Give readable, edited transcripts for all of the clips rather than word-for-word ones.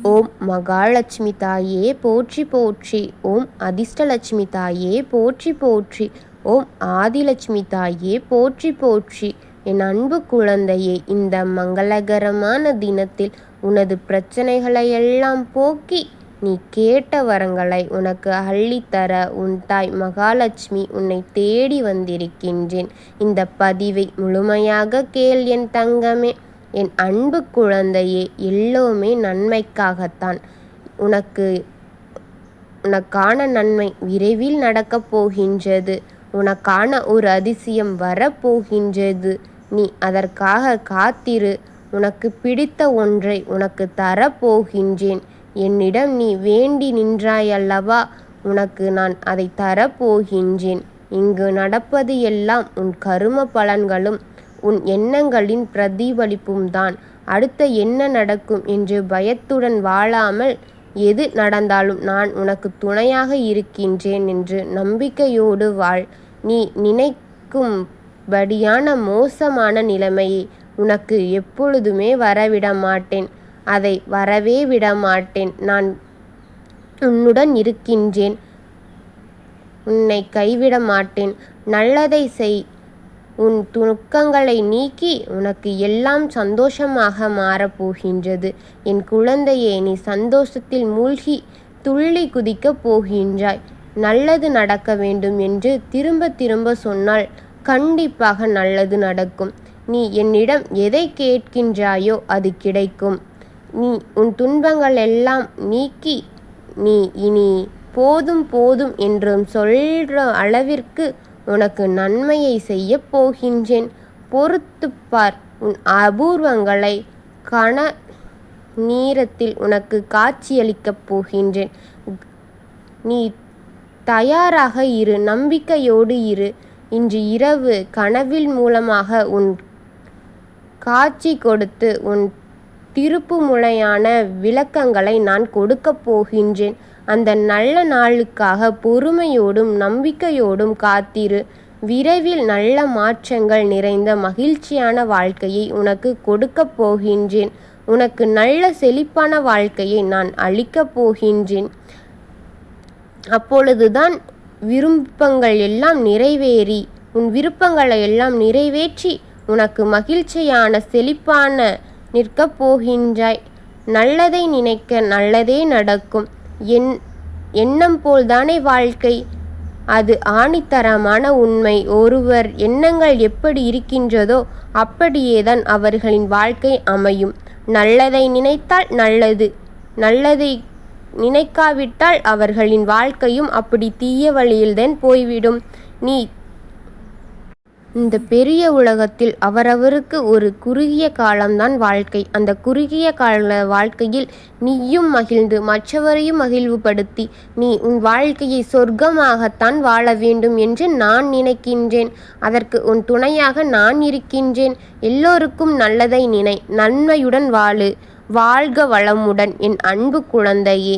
ஓம் மகாலட்சுமி தாயே போற்றி போற்றி. ஓம் அதிர்ஷ்டலட்சுமி தாயே போற்றி போற்றி. ஓம் ஆதிலட்சுமி தாயே போற்றி போற்றி. என் அன்பு குழந்தையே, இந்த மங்களகரமான தினத்தில் உனது பிரச்சனைகளையெல்லாம் போக்கி நீ கேட்ட வரங்களை உனக்கு அள்ளித்தர உன் தாய் மகாலட்சுமி உன்னை தேடி வந்திருக்கின்றேன். இந்த பதிவை முழுமையாக கேள் என் தங்கமே. என் அன்பு குழந்தையே, எல்லோருமே நன்மைக்காகத்தான். உனக்கான நன்மை விரைவில் நடக்கப் போகின்றது. உனக்கான ஒரு அதிசயம் வரப்போகின்றது. நீ அதற்காக காத்திரு. உனக்கு பிடித்த ஒன்றை உனக்கு தரப்போகின்றேன். என்னிடம் நீ வேண்டி நின்றாயல்லவா, உனக்கு நான் அதை தரப்போகின்றேன். இங்கு நடப்பது எல்லாம் உன் கரும பலன்களும் உன் எண்ணங்களின் பிரதிபலிப்பும் தான். அடுத்த என்ன நடக்கும் என்று பயத்துடன் வாழாமல், எது நடந்தாலும் நான் உனக்கு துணையாக இருக்கின்றேன் என்று நம்பிக்கையோடு வாழ். நீ நினைக்கும்படியான மோசமான நிலைமையை உனக்கு எப்பொழுதுமே வரவிட மாட்டேன். அதை வரவே விட மாட்டேன். நான் உன்னுடன் இருக்கின்றேன். உன்னை கைவிட மாட்டேன். நல்லதை செய். உன் துக்கங்களை நீக்கி உனக்கு எல்லாம் சந்தோஷமாக மாறப்போகின்றது. என் குழந்தையே, நீ சந்தோஷத்தில் மூழ்கி துள்ளி குதிக்கப் போகின்றாய். நல்லது நடக்க வேண்டும் என்று திரும்ப திரும்ப சொன்னால் கண்டிப்பாக நல்லது நடக்கும். நீ என்னிடம் எதை கேட்கின்றாயோ அது கிடைக்கும். நீ உன் துன்பங்கள் எல்லாம் நீக்கி நீ இனி போதும் போதும் என்றும் சொல்கிற அளவிற்கு உனக்கு நன்மையை செய்ய போகின்றேன். பொறுத்துப்பார். உன் அபூர்வங்களை கன நேரத்தில் உனக்கு காட்சியளிக்கப் போகின்றேன். நீ தயாராக இரு. நம்பிக்கையோடு இரு. இன்று இரவு கனவில் மூலமாக உன் காட்சி கொடுத்து உன் திருப்புமுனையான விளக்கங்களை நான் கொடுக்கப் போகின்றேன். அந்த நல்ல நாளுக்காக பொறுமையோடும் நம்பிக்கையோடும் காத்திரு. விரைவில் நல்ல மாற்றங்கள் நிறைந்த மகிழ்ச்சியான வாழ்க்கையை உனக்கு கொடுக்கப் போகின்றேன். உனக்கு நல்ல செழிப்பான வாழ்க்கையை நான் அளிக்கப் போகின்றேன். அப்பொழுதுதான் விருப்பங்கள் எல்லாம் நிறைவேறி உன் விருப்பங்களை எல்லாம் நிறைவேற்றி உனக்கு மகிழ்ச்சியான செழிப்பான நிற்கப் போகின்றாய். நல்லதை நினைக்க நல்லதே நடக்கும். எண்ணம் போல்தானே வாழ்க்கை. அது ஆணித்தரமான உண்மை. ஒருவர் எண்ணங்கள் எப்படி இருக்கின்றதோ அப்படியேதான் அவர்களின் வாழ்க்கை அமையும். நல்லதை நினைத்தால் நல்லது, நல்லதை நினைக்காவிட்டால் அவர்களின் வாழ்க்கையும் அப்படி தீய வழியில்தான் போய்விடும். நீ இந்த பெரிய உலகத்தில் அவரவருக்கு ஒரு குறுகிய காலம்தான் வாழ்க்கை. அந்த குறுகிய கால வாழ்க்கையில் நீயும் மகிழ்ந்து மற்றவரையும் மகிழ்வுபடுத்தி நீ உன் வாழ்க்கையை சொர்க்கமாகத்தான் வாழ வேண்டும் என்று நான் நினைக்கின்றேன். அதற்கு உன் துணையாக நான் இருக்கின்றேன். எல்லோருக்கும் நல்லதை நினை. நன்மையுடன் வாழு. வாழ்க வளமுடன் என் அன்பு குழந்தையே.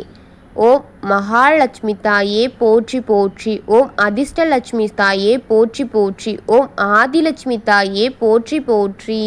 ஓம் மகாலட்சுமி தாயே போற்றி போற்றி. ஓம் அதிர்ஷ்டலட்சுமி தாயே போற்றி போற்றி. ஓம் ஆதிலட்சுமி தாயே போற்றி போற்றி.